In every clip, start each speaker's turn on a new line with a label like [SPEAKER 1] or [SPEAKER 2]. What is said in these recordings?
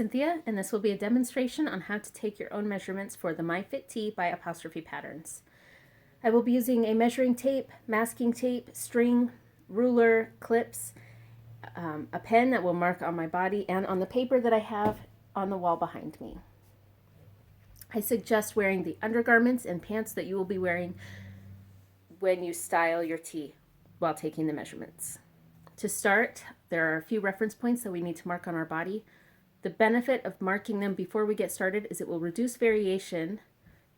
[SPEAKER 1] Cynthia, and this will be a demonstration on how to take your own measurements for the MyFit Tee by Apostrophe Patterns. I will be using a measuring tape, masking tape, string, ruler, clips, a pen that will mark on my body and on the paper that I have on the wall behind me. I suggest wearing the undergarments and pants that you will be wearing when you style your tee while taking the measurements. To start, there are a few reference points that we need to mark on our body. The benefit of marking them before we get started is it will reduce variation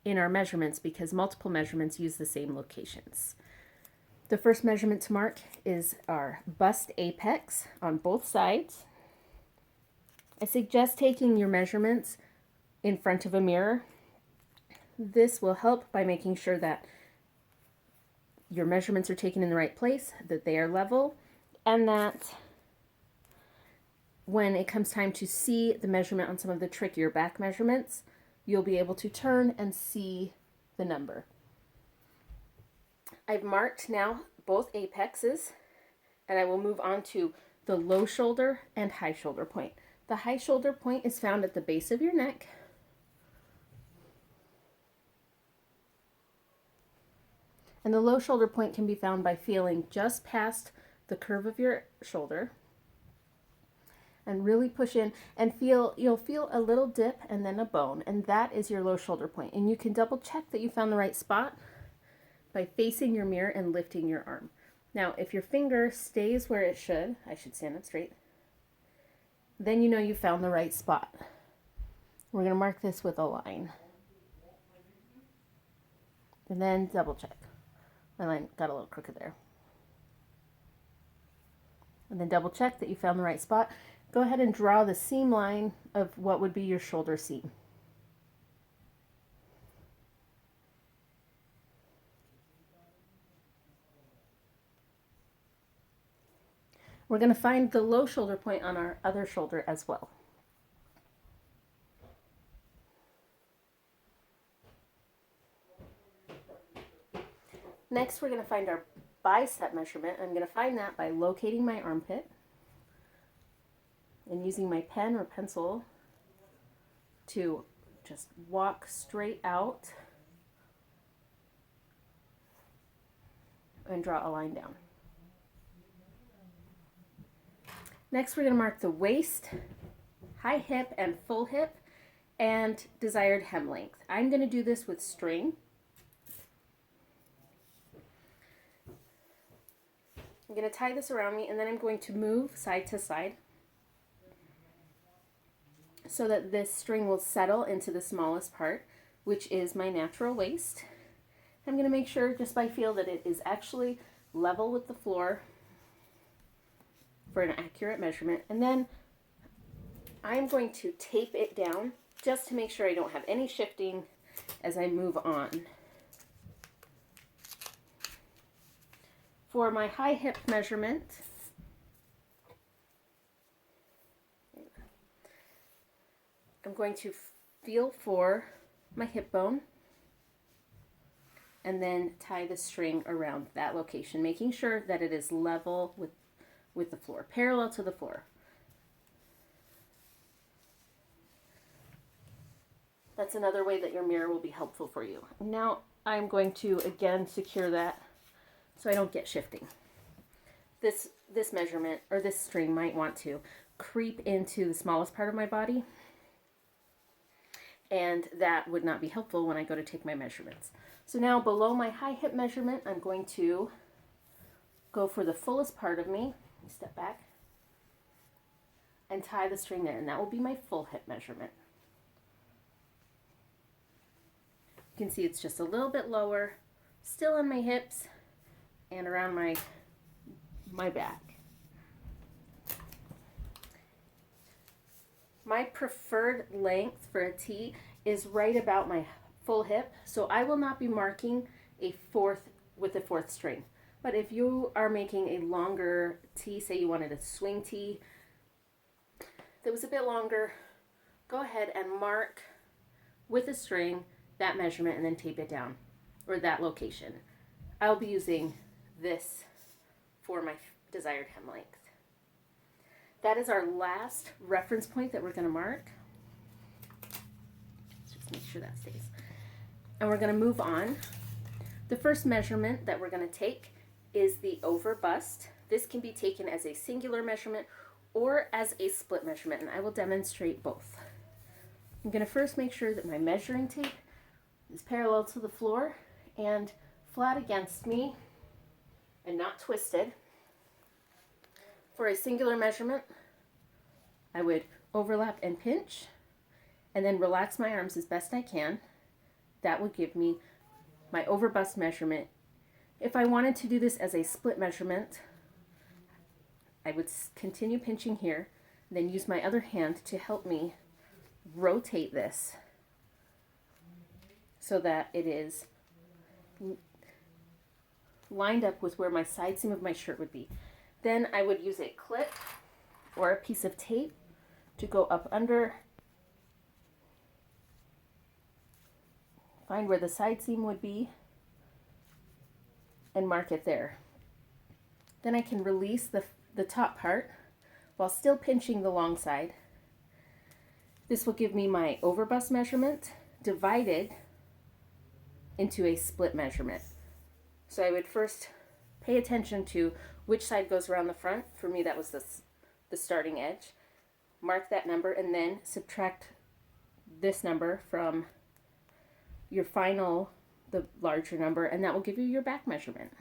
[SPEAKER 1] in our measurements because multiple measurements use the same locations. The first measurement to mark is our bust apex on both sides. I suggest taking your measurements in front of a mirror. This will help by making sure that your measurements are taken in the right place, that they are level, and that when it comes time to see the measurement on some of the trickier back measurements, you'll be able to turn and see the number. I've marked now both apexes, and I will move on to the low shoulder and high shoulder point. The high shoulder point is found at the base of your neck. And the low shoulder point can be found by feeling just past the curve of your shoulder and really push in and you'll feel a little dip and then a bone, and that is your low shoulder point. And you can double check that you found the right spot by facing your mirror and lifting your arm. Now, if your finger stays where it should, I should stand up straight, then you know you found the right spot. We're going to mark this with a line. And then double check. My line got a little crooked there. And then double check that you found the right spot. Go ahead and draw the seam line of what would be your shoulder seam. We're going to find the low shoulder point on our other shoulder as well. Next, we're going to find our bicep measurement. I'm going to find that by locating my armpit and using my pen or pencil to just walk straight out and draw a line down. Next, we're going to mark the waist, high hip and full hip, and desired hem length. I'm going to do this with string. I'm going to tie this around me, and then I'm going to move side to side so that this string will settle into the smallest part, which is my natural waist. I'm going to make sure just by feel that it is actually level with the floor for an accurate measurement. And then I'm going to tape it down just to make sure I don't have any shifting as I move on. For my high hip measurement, I'm going to feel for my hip bone and then tie the string around that location, making sure that it is level with the floor, parallel to the floor. That's another way that your mirror will be helpful for you. Now I'm going to again secure that so I don't get shifting. This measurement or this string might want to creep into the smallest part of my body, and that would not be helpful when I go to take my measurements. So now below my high hip measurement, I'm going to go for the fullest part of me. Step back and tie the string there, and that will be my full hip measurement. You can see it's just a little bit lower, still on my hips and around my back. My preferred length for a tee is right about my full hip, so I will not be marking a fourth with a fourth string. But if you are making a longer tee, say you wanted a swing tee that was a bit longer, go ahead and mark with a string that measurement and then tape it down, or that location. I'll be using this for my desired hem length. That is our last reference point that we're going to mark. Let's just make sure that stays. And we're going to move on. The first measurement that we're going to take is the over bust. This can be taken as a singular measurement or as a split measurement, and I will demonstrate both. I'm going to first make sure that my measuring tape is parallel to the floor and flat against me and not twisted. For a singular measurement, I would overlap and pinch and then relax my arms as best I can. That would give me my over bust measurement. If I wanted to do this as a split measurement, I would continue pinching here, then use my other hand to help me rotate this so that it is lined up with where my side seam of my shirt would be. Then I would use a clip or a piece of tape to go up under, find where the side seam would be, and mark it there. Then I can release the top part while still pinching the long side. This will give me my over bust measurement divided into a split measurement. So I would first pay attention to which side goes around the front. For me, that was the starting edge. Mark that number and then subtract this number from your final, the larger number, and that will give you your back measurement.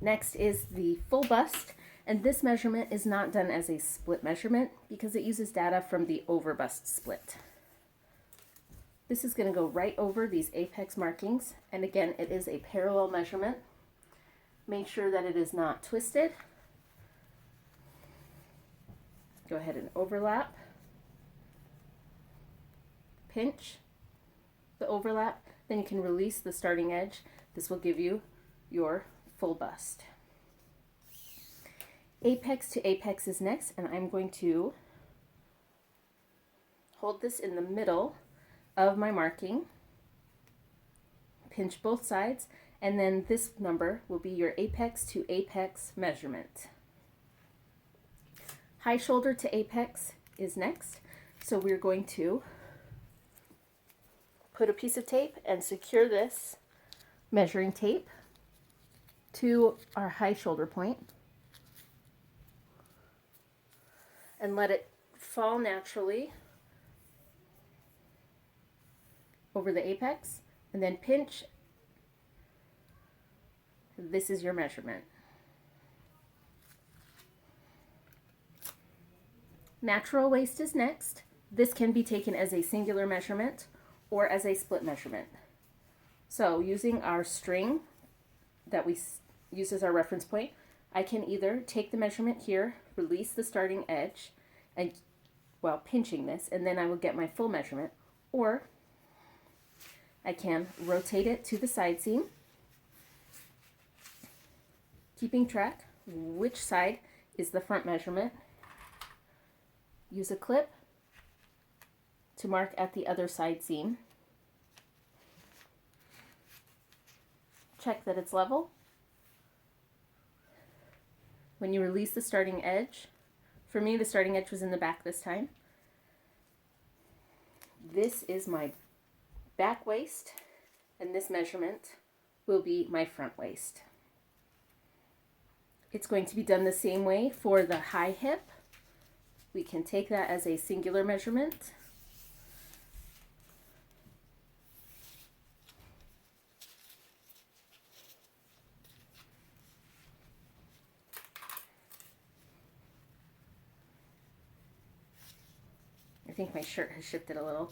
[SPEAKER 1] Next is the full bust, and this measurement is not done as a split measurement because it uses data from the over bust split. This is going to go right over these apex markings, and again, it is a parallel measurement. Make sure that it is not twisted. Go ahead and overlap, pinch the overlap, then you can release the starting edge. This will give you your full bust. Apex to apex is next, and I'm going to hold this in the middle of my marking, pinch both sides, and then this number will be your apex to apex measurement. High shoulder to apex is next, so we're going to put a piece of tape and secure this measuring tape to our high shoulder point and let it fall naturally over the apex, and then pinch. This is your measurement. Natural waist is next. This can be taken as a singular measurement or as a split measurement. So using our string that we use as our reference point, I can either take the measurement here, release the starting edge, and while pinching this, and then I will get my full measurement, or I can rotate it to the side seam, keeping track which side is the front measurement. Use a clip to mark at the other side seam. Check that it's level. When you release the starting edge, for me the starting edge was in the back this time. This is my back waist, and this measurement will be my front waist. It's going to be done the same way for the high hip. We can take that as a singular measurement. I think my shirt has shifted a little.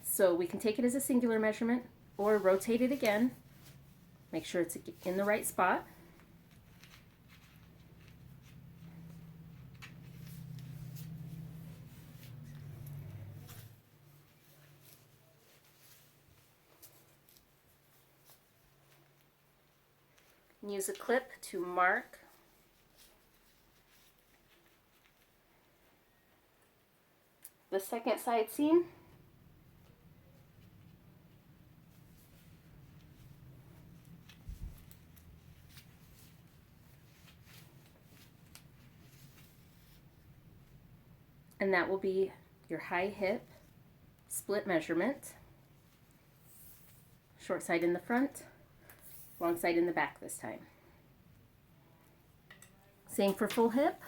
[SPEAKER 1] So we can take it as a singular measurement or rotate it again. Make sure it's in the right spot. And use a clip to mark the second side seam. and that will be your high hip split measurement. Short side in the front, long side in the back this time. Same for full hip.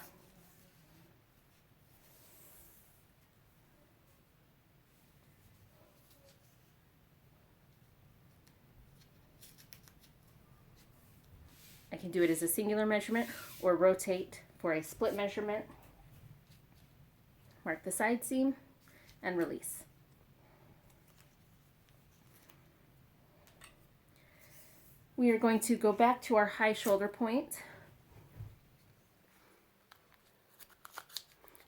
[SPEAKER 1] I can do it as a singular measurement or rotate for a split measurement. Mark the side seam and release. We are going to go back to our high shoulder point.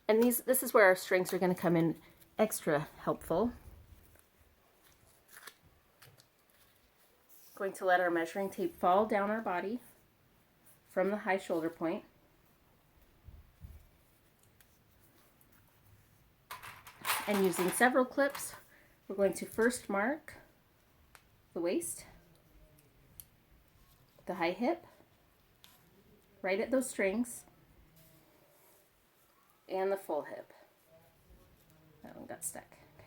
[SPEAKER 1] And this is where our strings are going to come in extra helpful. Going to let our measuring tape fall down our body from the high shoulder point. And using several clips, we're going to first mark the waist, the high hip, right at those strings, and the full hip. That one got stuck. Okay.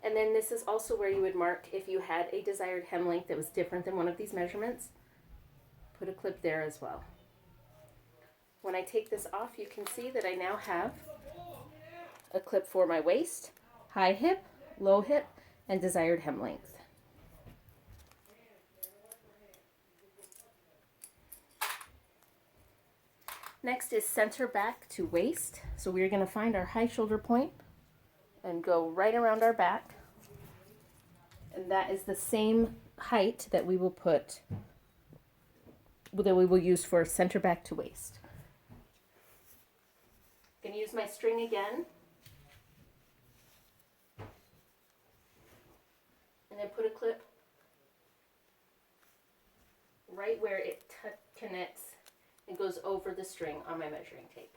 [SPEAKER 1] And then this is also where you would mark if you had a desired hem length that was different than one of these measurements. Put a clip there as well. When I take this off, you can see that I now have a clip for my waist, high hip, low hip, and desired hem length. Next is center back to waist. So we're going to find our high shoulder point and go right around our back. And that is the same height that we will use for center back to waist. I'm going to use my string again. And then put a clip right where it connects and goes over the string on my measuring tape.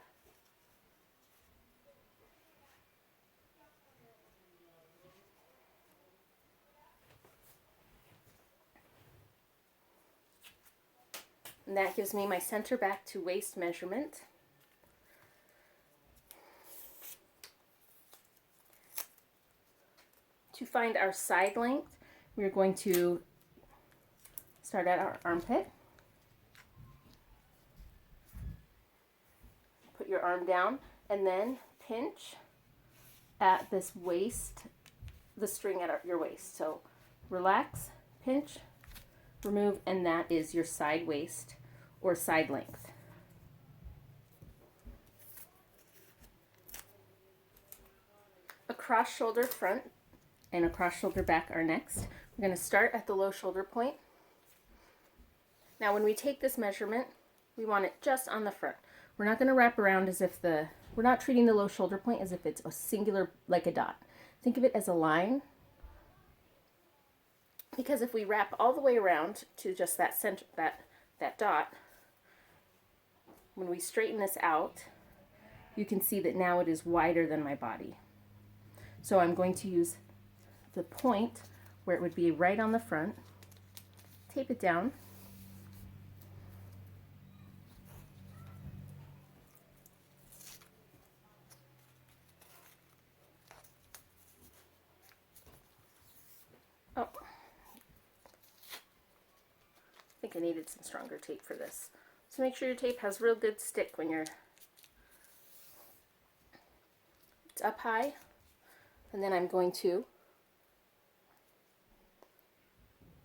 [SPEAKER 1] And that gives me my center back to waist measurement. To find our side length, we're going to start at our armpit. Put your arm down and then pinch at this waist, the string at your waist. So relax, pinch, remove, and that is your side waist or side length. Across shoulder front and across shoulder back are next. We're going to start at the low shoulder point. Now when we take this measurement, we want it just on the front. We're not going to wrap around as if we're not treating the low shoulder point as if it's a singular, like a dot. Think of it as a line. Because if we wrap all the way around to just that center, that dot, when we straighten this out, you can see that now it is wider than my body. So I'm going to use the point where it would be right on the front, tape it down, I think I needed some stronger tape for this. So make sure your tape has real good stick when it's up high. And then I'm going to,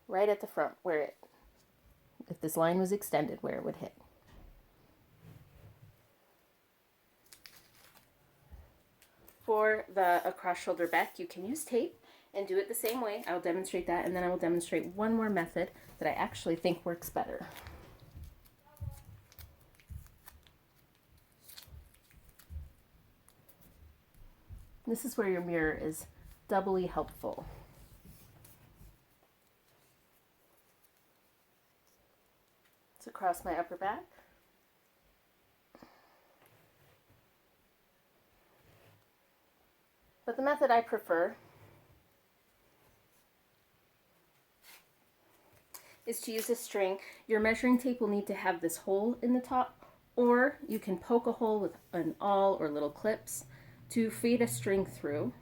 [SPEAKER 1] right at the front where if this line was extended, where it would hit. For the across shoulder back, you can use tape and do it the same way. I'll demonstrate that, and then I will demonstrate one more method that I actually think works better. This is where your mirror is doubly helpful. It's across my upper back. But the method I prefer is to use a string. Your measuring tape will need to have this hole in the top, or you can poke a hole with an awl or little clips to feed a string through.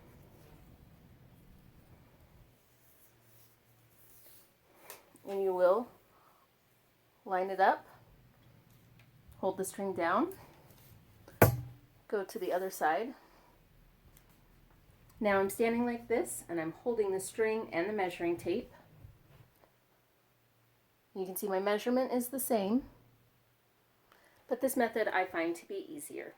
[SPEAKER 1] And you will line it up, hold the string down, go to the other side. Now I'm standing like this and I'm holding the string and the measuring tape. You can see my measurement is the same, but this method I find to be easier.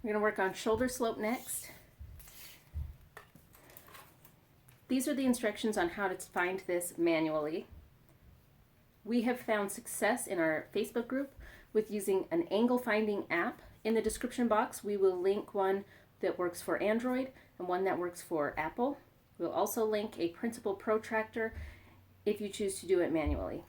[SPEAKER 1] We're going to work on shoulder slope next. These are the instructions on how to find this manually. We have found success in our Facebook group with using an angle finding app. In the description box, we will link one that works for Android and one that works for Apple. We'll also link a printable protractor if you choose to do it manually.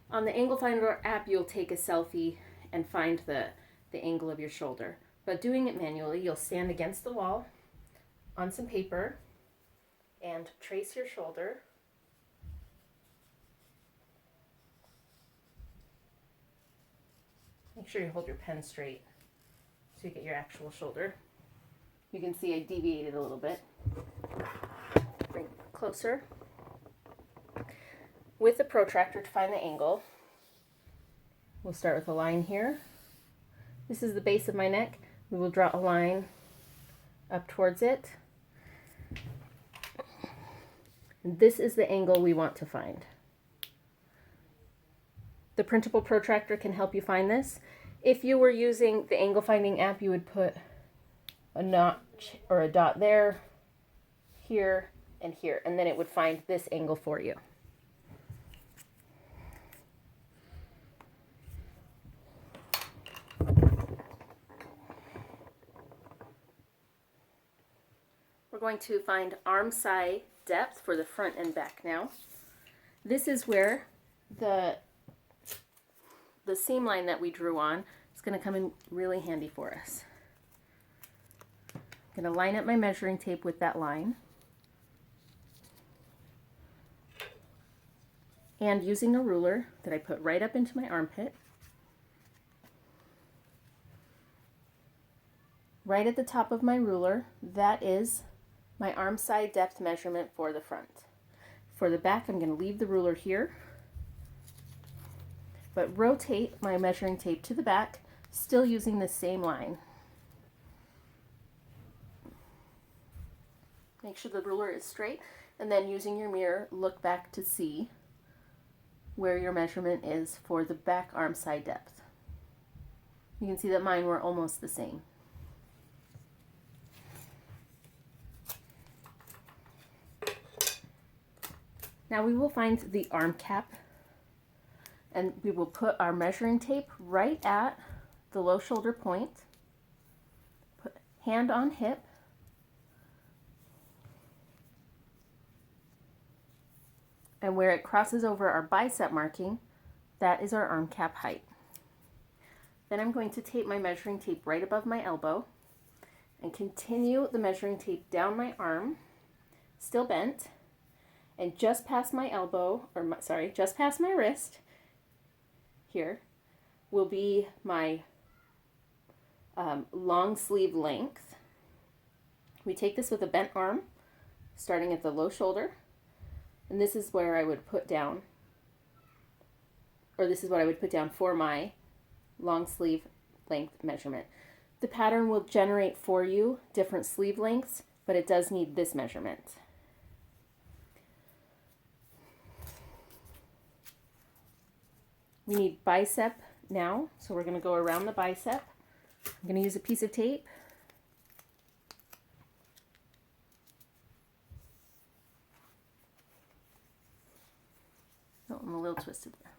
[SPEAKER 1] On the Angle Finder app, you'll take a selfie and find the angle of your shoulder. But doing it manually, you'll stand against the wall on some paper and trace your shoulder. Make sure you hold your pen straight so you get your actual shoulder. You can see I deviated a little bit. Bring it closer. With the protractor to find the angle, we'll start with a line here. This is the base of my neck. We will draw a line up towards it. And this is the angle we want to find. The printable protractor can help you find this. If you were using the angle finding app, you would put a notch or a dot there, here, and here, and then it would find this angle for you. We're going to find Armscye depth for the front and back now. This is where the seam line that we drew on is going to come in really handy for us. I'm going to line up my measuring tape with that line. And using a ruler that I put right up into my armpit, right at the top of my ruler, that is my Armscye depth measurement for the front. For the back, I'm going to leave the ruler here, but rotate my measuring tape to the back, still using the same line. Make sure the ruler is straight, and then using your mirror, look back to see where your measurement is for the back Armscye depth. You can see that mine were almost the same. Now we will find the arm cap, and we will put our measuring tape right at the low shoulder point, put hand on hip, and where it crosses over our bicep marking, that is our arm cap height. Then I'm going to tape my measuring tape right above my elbow and continue the measuring tape down my arm, still bent, and just past my elbow, just past my wrist, here, will be my long sleeve length. We take this with a bent arm, starting at the low shoulder, and this is where I would put down, or this is what I would put down for my long sleeve length measurement. The pattern will generate for you different sleeve lengths, but it does need this measurement. We need bicep now, so we're going to go around the bicep. I'm going to use a piece of tape. Oh, I'm a little twisted there.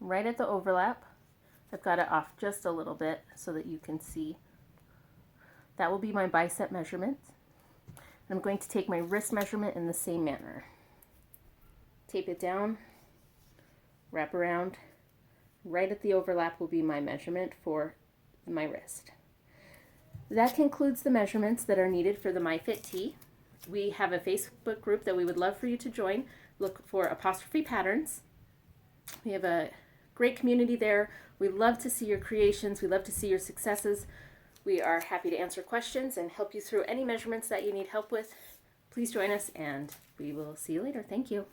[SPEAKER 1] Right at the overlap, I've got it off just a little bit so that you can see. That will be my bicep measurement. I'm going to take my wrist measurement in the same manner. Tape it down, wrap around, Right at the overlap will be my measurement for my wrist. That concludes the measurements that are needed for the MyFit Tee. We have a Facebook group that we would love for you to join. Look for Apostrophe Patterns. We have a great community there. We love to see your creations. We love to see your successes. We are happy to answer questions and help you through any measurements that you need help with. Please join us, and we will see you later. Thank you.